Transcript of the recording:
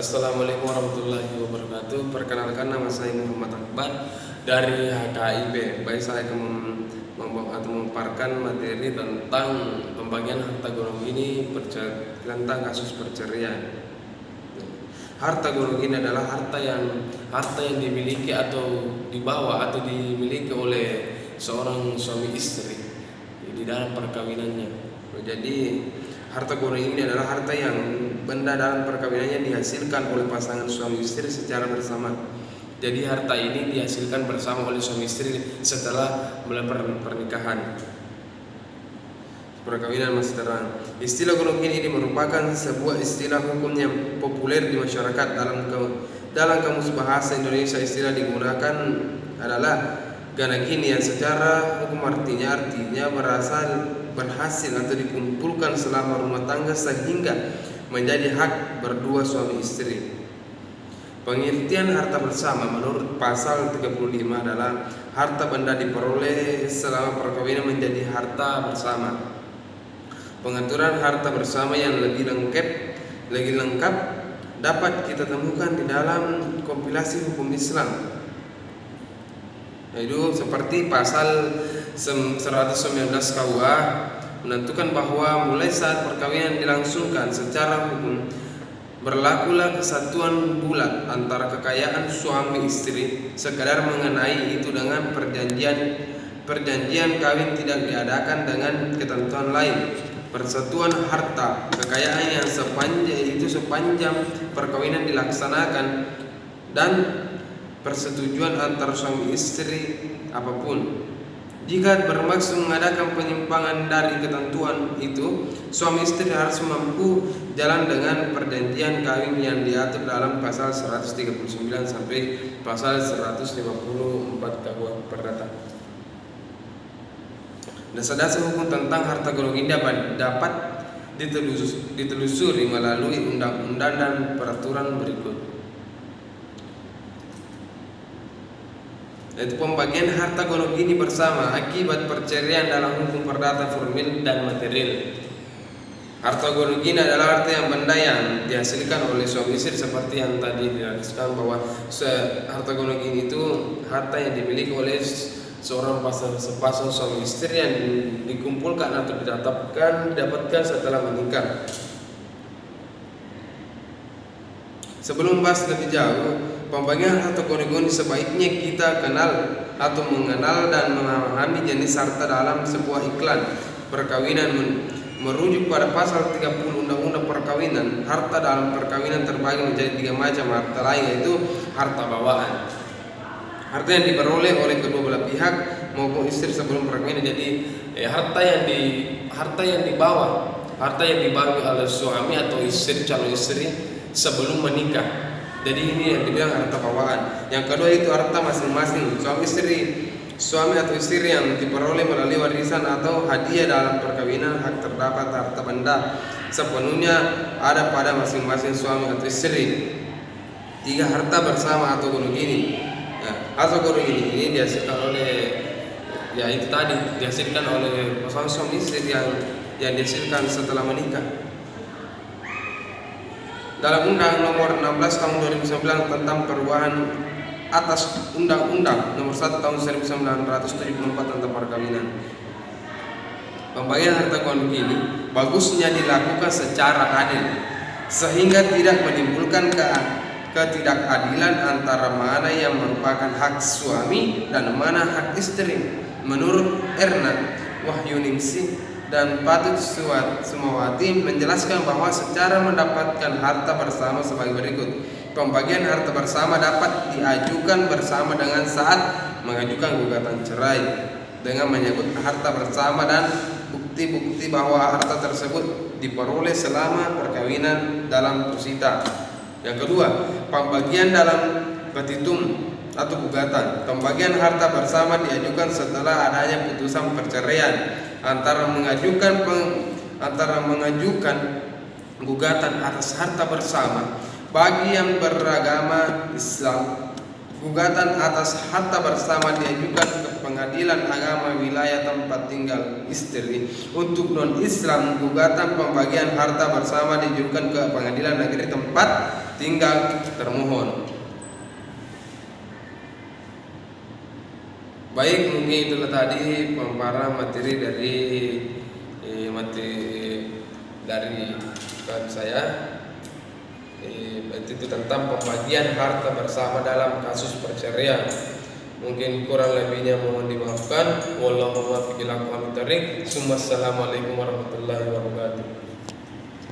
Assalamualaikum warahmatullahi wabarakatuh. Perkenalkan, nama saya Muhammad Akbar dari HKIP. Baik, saya akan memaparkan materi tentang pembagian harta gono gini tentang kasus perceraian. Harta gono gini adalah harta yang dimiliki atau dibawa atau dimiliki oleh seorang suami istri di dalam perkawinannya. Jadi harta gono ini adalah harta yang benda dalam perkawinannya dihasilkan oleh pasangan suami istri secara bersama. Jadi harta ini dihasilkan bersama oleh suami istri setelah mulai pernikahan. Perkawinan masih terang. Istilah gono gini ini merupakan sebuah istilah hukum yang populer di masyarakat. Dalam kamus bahasa Indonesia, istilah digunakan adalah gana gini yang secara hukum artinya berhasil atau dikumpulkan selama rumah tangga sehingga menjadi hak berdua suami istri. Pengertian harta bersama menurut pasal 35 adalah harta benda diperoleh selama perkawinan menjadi harta bersama. Pengaturan harta bersama yang lebih lengkap dapat kita temukan di dalam kompilasi hukum Islam. Itu seperti pasal 119 KUA menentukan bahwa mulai saat perkawinan dilangsungkan secara hukum berlakulah kesatuan bulat antara kekayaan suami istri. Sekadar mengenai itu dengan perjanjian kawin tidak diadakan dengan ketentuan lain. Persatuan harta kekayaan yang sepanjang perkawinan dilaksanakan dan persetujuan antar suami istri apapun. Jika bermaksud mengadakan penyimpangan dari ketentuan itu, suami istri harus mampu jalan dengan perjanjian kawin yang diatur dalam pasal 139 sampai pasal 154 KUH Perdata. Dasar-dasar hukum tentang harta gono gini dapat ditelusuri melalui undang-undang dan peraturan berikut. Yaitu pembagian harta gono gini bersama akibat perceraian dalam hukum perdata formil dan material. Harta gono gini adalah harta yang benda yang dihasilkan oleh suami istri seperti yang tadi dijelaskan bahwa harta gono gini itu harta yang dimiliki oleh seorang sepasang suami istri yang dikumpulkan atau didapatkan setelah menikah. Sebelum bahas lebih jauh, pembagian harta gono gini sebaiknya kita mengenal dan memahami jenis harta dalam sebuah iklan perkawinan. Merujuk pada pasal 30 Undang-Undang Perkawinan, harta dalam perkawinan terbagi menjadi 3 macam harta lain, yaitu harta bawaan, harta yang diperoleh oleh kedua belah pihak maupun istri sebelum perkawinan. Jadi harta yang dibawa oleh suami atau istri, calon istri sebelum menikah. Jadi ini yang dibilang harta bawaan. Yang kedua itu harta masing-masing suami atau istri yang diperoleh melalui warisan atau hadiah dalam perkawinan. Hak terdapat harta benda sepenuhnya ada pada masing-masing suami atau istri. 3. Harta bersama atau gono gini. Harta gono gini ini dihasilkan oleh pasangan suami istri yang dihasilkan setelah menikah. Dalam Undang Nomor 16 Tahun 2009 tentang perubahan atas Undang-Undang Nomor 1 Tahun 1974 tentang perkawinan, pembagian harta gono gini bagusnya dilakukan secara adil sehingga tidak menimbulkan ketidakadilan antara mana yang merupakan hak suami dan mana hak istri. Menurut Erna Wahyuningsih dan Patut Sumawati menjelaskan bahwa secara mendapatkan harta bersama sebagai berikut. Pembagian harta bersama dapat diajukan bersama dengan saat mengajukan gugatan cerai dengan menyebut harta bersama dan bukti-bukti bahwa harta tersebut diperoleh selama perkawinan dalam pusita. Yang kedua, pembagian dalam petitum atau gugatan. Pembagian harta bersama diajukan setelah adanya putusan perceraian antara mengajukan gugatan atas harta bersama. Bagi yang beragama Islam, gugatan atas harta bersama diajukan ke pengadilan agama wilayah tempat tinggal istri. Untuk non-Islam, gugatan pembagian harta bersama diajukan ke pengadilan negeri tempat tinggal termohon. Baik, mungkin itulah tadi pemaparan materi dari kan saya. Itu tentang pembagian harta bersama dalam kasus perceraian. Mungkin kurang lebihnya mohon dimaafkan. Wallahu muwaffiq ila aqwamit thoriq. Assalamualaikum warahmatullahi wabarakatuh.